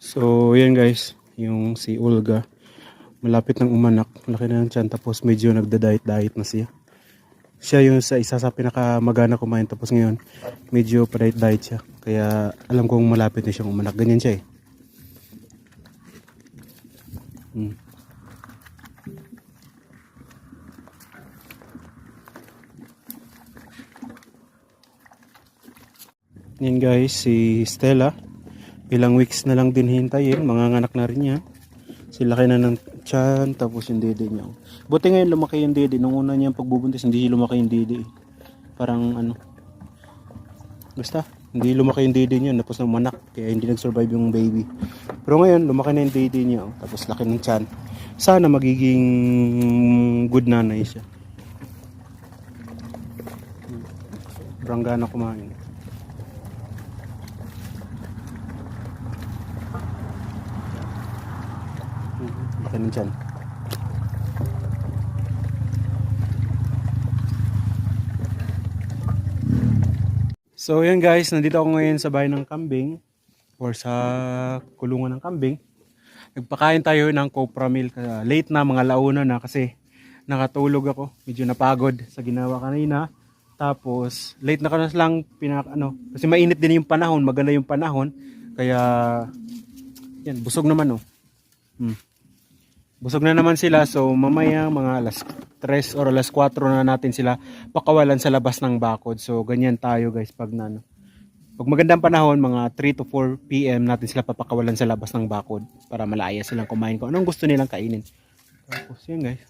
So, yan guys, yung si Olga, malapit ng umanak, laki na ng tiyan, tapos medyo nagda-diet-diet na siya. Siya yung isa sa pinakamagana kumain, tapos ngayon, medyo pa-diet-diet siya. Kaya alam kong malapit na siyang umanak, ganyan siya eh. Hmm. Yan guys, si Stella, ilang weeks na lang din hintayin, manganganak na rin niya. Sila na ng tiyan, tapos yung dede niya. Buti ngayon lumaki yung dede. Nung una niyang pagbubuntis, hindi lumaki yung dede. Parang ano, basta, hindi lumaki yung dede niya. Tapos umanak, kaya hindi nag-survive yung baby. Pero ngayon, lumaki na yung dede niya. Tapos laki ng tiyan. Sana magiging good nanay siya. Sobrang gana kumain. Laki ng tiyan. So yan guys, nandito ako ngayon sa bahay ng kambing or sa kulungan ng kambing. Nagpakain tayo ng copra milk. Late na, mga launa na kasi nakatulog ako. Medyo napagod sa ginawa kanina. Tapos late na ka na lang kasi mainit din yung panahon, maganda yung panahon. Kaya yan, busog naman oh. Busog na naman sila, so mamaya mga alas 3 or alas 4 na natin sila pakawalan sa labas ng bakod. So ganyan tayo guys pag pag magandang panahon, mga 3 to 4 PM natin sila papakawalan sa labas ng bakod para malaya silang kumain kung anong gusto nilang kainin. Tapos yan guys.